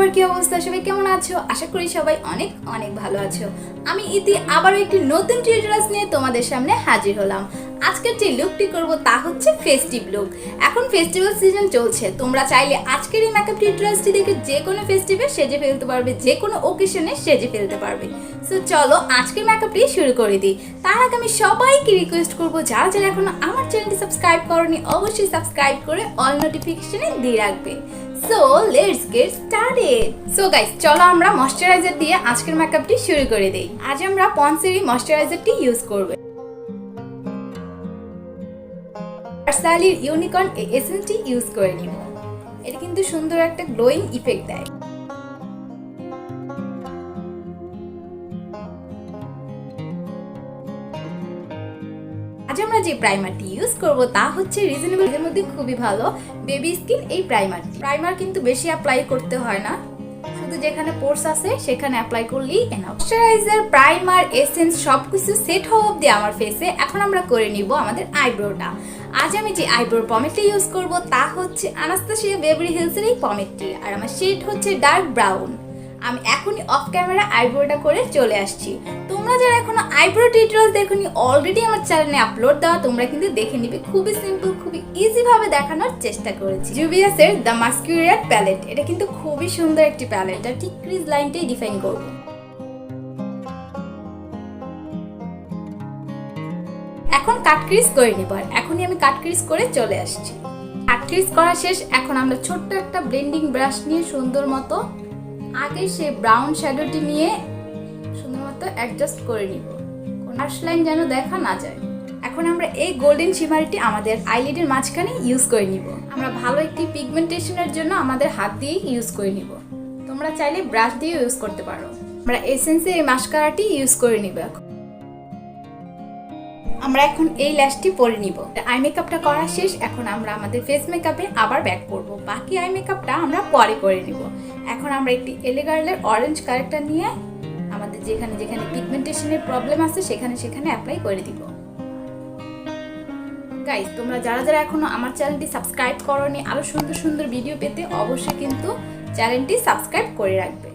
সবার কি অবস্থা, সবাই কেমন আছো? আশা করি সবাই অনেক অনেক ভালো আছো। আমি ইতি আবারও একটি নতুন টিউটোরিয়ালস নিয়ে তোমাদের সামনে হাজির হলাম। আজকের যে লুকটি করব তা হচ্ছে ফেস্টিভ লুক। এখন ফেস্টিভ্যাল সিজন চলছে, তোমরা চাইলে আজকের এই মেকআপ টিউটোরিয়ালসটি দেখে যে কোনো ফেস্টিভে সেজে ফেলতে পারবে, যে কোনো ওকেশনে সেজে ফেলতে পারবে। সো চলো আজকের মেকআপটি শুরু করে দিই। তার আগে আমি সবাইকে রিকোয়েস্ট করব, যারা যারা এখনো আমার চ্যানেলটি সাবস্ক্রাইব করোনি অবশ্যই সাবস্ক্রাইব করে অল নোটিফিকেশনে দিয়ে রাখবে। So let's get started. So guys, চলো আমরা ময়শ্চারাইজার দিয়ে আজকের মেকআপটি শুরু করে দেই। আজ আমরা পন্ডসের এই ময়শ্চারাইজারটি ইউজ করব। ভার্সালির ইউনিকর্ন এই এসেন্সটি ইউজ করে নিব। এটা কিন্তু সুন্দর একটা গ্লোয়িং ইফেক্ট দেয়। আজ আমরা যে প্রাইমারটি ইউজ করব তা হচ্ছে রিজনেবল এর মধ্যে খুবই ভালো বেবি স্কিন এই প্রাইমারটি। প্রাইমার কিন্তু বেশি অ্যাপ্লাই করতে হয় না, শুধু যেখানে পোরস আছে সেখানে অ্যাপ্লাই করলেই এনাফ। ময়শ্চারাইজার, প্রাইমার, এসেন্স সবকিছু সেট হওয়া অবধি আমার ফেসে এখন আমরা করে নিব আমাদের আইব্রোটা। আজ আমি যে আইব্রোর পমেটটি ইউজ করব তা হচ্ছে আনাস্তাসিয়া বেভারলি হিলসের এই পমেটটি, আর আমার শেড হচ্ছে ডার্ক ব্রাউন। আমি এখনই অফ ক্যামেরা আইব্রোটা করে চলে আসছি। তোমরা যারা এখনো আইব্রো টিউটোরিয়াল দেখোনি, অলরেডি আমার চ্যানেলে আপলোড দেওয়া, তোমরা কিন্তু দেখে নিবে। খুবই সিম্পল, খুবই ইজি ভাবে দেখানোর চেষ্টা করেছি। জুভিয়াসের দ্য মাস্কুরিয়ার প্যালেট, এটা কিন্তু খুবই সুন্দর একটি প্যালেট। এটা ঠিক ক্রিজ লাইনটাই ডিফাইন করব। এখন কাট ক্রিজ করে নিব, আর এখনই আমি কাট ক্রিজ করে চলে আসছি। কাট ক্রিজ করা শেষ। এখন আমরা ছোট্ট একটা ব্লেন্ডিং ব্রাশ নিয়ে সুন্দর মতো আগে সে ব্রাউন শ্যাডোটি নিয়ে সুন্দর মতো অ্যাডজাস্ট করে নিব, কোন হার্শ লাইন যেন দেখা না যায়। এখন আমরা এই গোল্ডেন শিমারিটি আমাদের আইলিডের মাঝখানে ইউজ করে নিব। আমরা ভালো একটি পিগমেন্টেশনের জন্য আমাদের হাত দিয়ে ইউজ করে নিব, তোমরা চাইলে ব্রাশ দিয়ে ইউজ করতে পারো। আমরা এসেন্সের এই মাস্কারাটি ইউজ করে নিব। আমরা এখন এই ল্যাশটি পরে নিব। আই মেকআপটা করা শেষ। এখন আমরা আমাদের ফেস মেকআপে আবার ব্যাক করব। বাকি আই মেকআপটা আমরা পরে করে নিব। এখন আমরা একটি এলিগার্লের অরেঞ্জ কালারটা নিয়ে আমাদের যেখানে যেখানে পিগমেন্টেশনের প্রবলেম আছে সেখানে সেখানে অ্যাপ্লাই করে দিব। গাইস, তোমরা যারা যারা এখনো আমার চ্যানেলটি সাবস্ক্রাইব করোনি, আরো সুন্দর সুন্দর ভিডিও পেতে অবশ্যই কিন্তু চ্যানেলটি সাবস্ক্রাইব করে রাখবে।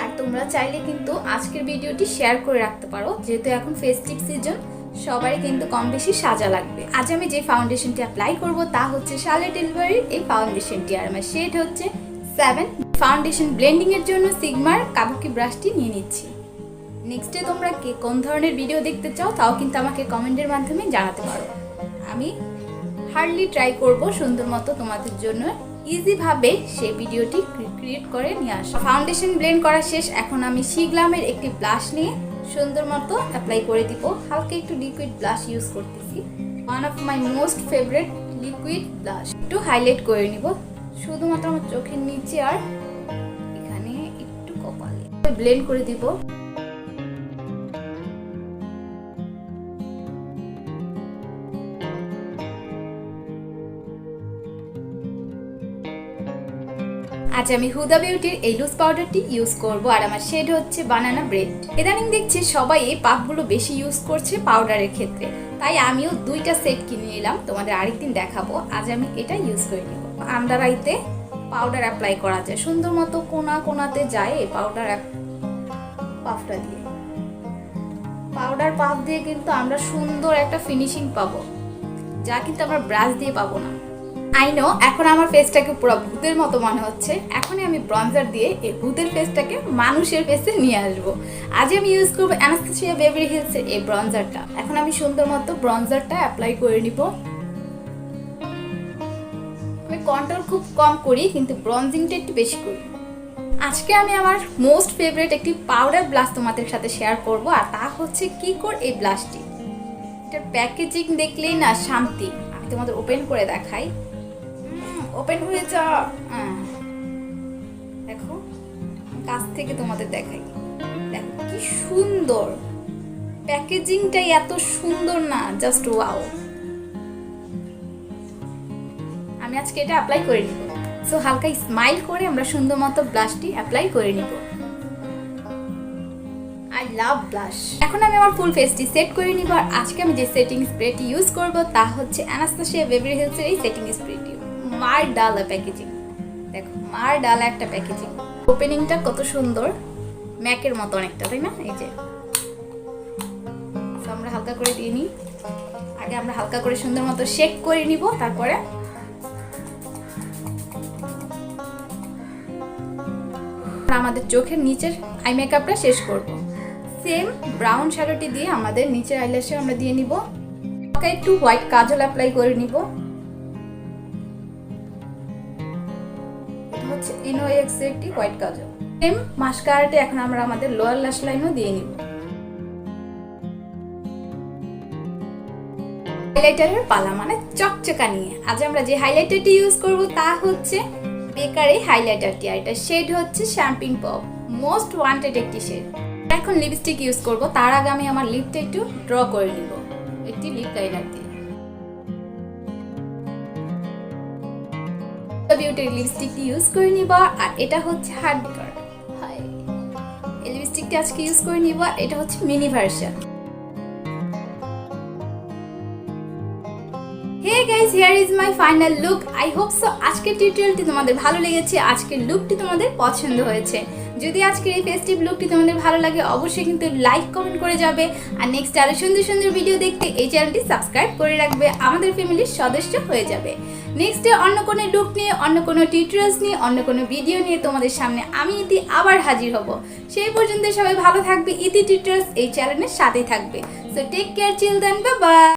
আর তোমরা চাইলে কিন্তু আজকের ভিডিওটি শেয়ার করে রাখতে পারো, যেহেতু এখন ফেস্টিভ সিজন, সবাই কিন্তু কম বেশি সাজা লাগবে। আজ আমি যে ফাউন্ডেশনটি অ্যাপ্লাই করব তা হচ্ছে শার্লেট টিলবারির এই ফাউন্ডেশনটি, আর আমার শেড হচ্ছে 7। ফাউন্ডেশন ব্লেন্ডিং এর জন্য সিগমার কাবুকি ব্রাশটি নিয়ে নিচ্ছি। নেক্সটে তোমরা কে কোন ধরনের ভিডিও দেখতে চাও তাও কিন্তু আমাকে কমেন্টের মাধ্যমে জানাতে পারো। আমি হার্ডলি ট্রাই করব সুন্দর মতো তোমাদের জন্য ইজি ভাবে সেই ভিডিওটি ক্রিয়েট করে নিয়ে আসা। ফাউন্ডেশন ব্লেন্ড করা শেষ। এখন আমি শিগ্লামের একটি ব্লাশ নিয়ে সুন্দর মতো অ্যাপ্লাই করে দিব। হালকা একটু লিকুইড ব্লাশ ইউজ করতেছি, one of my most favourite liquid blush. একটু হাইলাইট করে নিব শুধুমাত্র আমার চোখের নিচে আর এখানে একটু কপালে ব্লেন্ড করে দিব। আজ আমি হুদা বিউটির এই লুজ পাউডারটি ইউজ করব, আর আমার শেড হচ্ছে বানানা ব্রেড। ইদানিং দেখছি সবাই এই পাফগুলো বেশি ইউজ করছে পাউডারের ক্ষেত্রে, তাই আমিও 2টা সেট কিনে নিলাম, তোমাদের আরেকদিন দেখাবো। আজ আমি এটা ইউজ করে নিব। আন্ডার আইতে পাউডার অ্যাপ্লাই করা যায়, সুন্দর মতো কোনা কোনাতে যায় এই পাউডার পাফটা দিয়ে। পাউডার পাফ দিয়ে কিন্তু আমরা সুন্দর একটা ফিনিশিং পাবো, যা কিন্তু আমরা ব্রাশ দিয়ে পাবো না। আই নো এখন আমার ফেসটাকে পুরো ভূতের মতো মনে হচ্ছে, এখনই আমি ব্রঞ্জার দিয়ে এই ভূতের ফেসটাকে মানুষের ফেসে নিয়ে আসবো। আজ আমি ইউজ করবো আনাস্তাসিয়া বেভারলি হিলসের এই ব্রঞ্জারটা। এখন আমি সুন্দর মতো ব্রঞ্জারটা অ্যাপ্লাই করে নিব। আমি কন্ট্রোল খুব কম করি, কিন্তু ব্রঞ্জিংটা একটু বেশি করি। আজকে আমি আমার মোস্ট ফেভারিট একটি পাউডার ব্লাশ তোমাদের সাথে শেয়ার করব, আর তা হচ্ছে কিকোর এই ব্লাশটি। এটার প্যাকেজিং দেখলেই না শান্তি। আমি তোমাদের ওপেন করে দেখাই। ওপেন হয়ে যা, দেখো কাছ থেকে তোমাদের দেখাই। দেখো কি সুন্দর প্যাকেজিংটাই, এত সুন্দর না, জাস্ট ওয়াও। আমি আজকে এটা অ্যাপ্লাই করে নিব। সো হালকা স্মাইল করে আমরা সুন্দর মতো ব্লাশটি অ্যাপ্লাই করে নিব। I love blush. এখন আমি আমার ফুল ফেসটি সেট করে নিব, আর আজকে আমি যে সেটিং স্প্রেটি ইউজ করব তা হচ্ছে আনাস্তাসিয়া বেভারলি হিলসের এই সেটিং স্প্রেটি। মার ডালা প্যাকেজিং, দেখো মার ডালা একটা প্যাকেজিং, ওপেনিংটা কত সুন্দর, ম্যাকের মতো অনেকটা, তাই না? এই যে আমরা হালকা করে দিয়ে নিই। আগে আমরা হালকা করে সুন্দর মতো শেক করে নিব, তারপরে আমাদের চোখের নিচের আই মেকআপটা শেষ করব। সেম ব্রাউন শ্যাডোটি দিয়ে আমাদের নিচের আইল্যাশে আমরা দিয়ে নিব। একটু হোয়াইট কাজল অ্যাপ্লাই করে নিব। এটা হচ্ছে ইনোএক্স এর একটি হোয়াইট কাজল। সেম মাস্কারাতে এখন আমরা আমাদের লোয়ার ল্যাশ লাইনও দিয়ে নিব। হাইলাইটারের পালা, মানে চকচকা নিয়ে আজ আমরা যে হাইলাইটারটি ইউজ করব তা হচ্ছে বেকারি হাইলাইটারটি, আর এটা শেড হচ্ছে শ্যাম্পিং পপ, মোস্ট ওয়ান্টেড একটি শেড। এখন লিপস্টিক ইউজ করব, তার আগে আমি আমার লিপটা একটু ড্র করে নিব একটি লিপ লাইনার দিয়ে। বিউটির লিপস্টিকটি ইউজ করে নিব, আর এটা হচ্ছে হার্ড কার। এই লিপস্টিকটি আজকে ইউজ করে নিব, এটা হচ্ছে mini version. Hey guys, here is my final look. I hope so আজকের টিউটোরিয়ালটি তোমাদের ভালো লেগেছে, আজকের লুকটি তোমাদের পছন্দ হয়েছে। যদি আজকের এই ফেস্টিভ লুকটি তোমাদের ভালো লাগে অবশ্যই কিন্তু লাইক কমেন্ট করে যাবে, আর নেক্সট আরো সুন্দর সুন্দর ভিডিও দেখতে এই চ্যানেলটি সাবস্ক্রাইব করে রাখবে, আমাদের ফ্যামিলির সদস্য হয়ে যাবে। নেক্সটে অন্য কোনো লুক নিয়ে, অন্য কোনো টিউটোরিয়ালস নিয়ে, অন্য কোনো ভিডিও নিয়ে তোমাদের সামনে আমি ইতি আবার হাজির হব। সেই পর্যন্ত সবাই ভালো থাকবে, ইতি টিউটোরিয়ালস এই চ্যানেলের সাথেই থাকবে। সো টেক কেয়ার, চিল দেন, বাই বাই।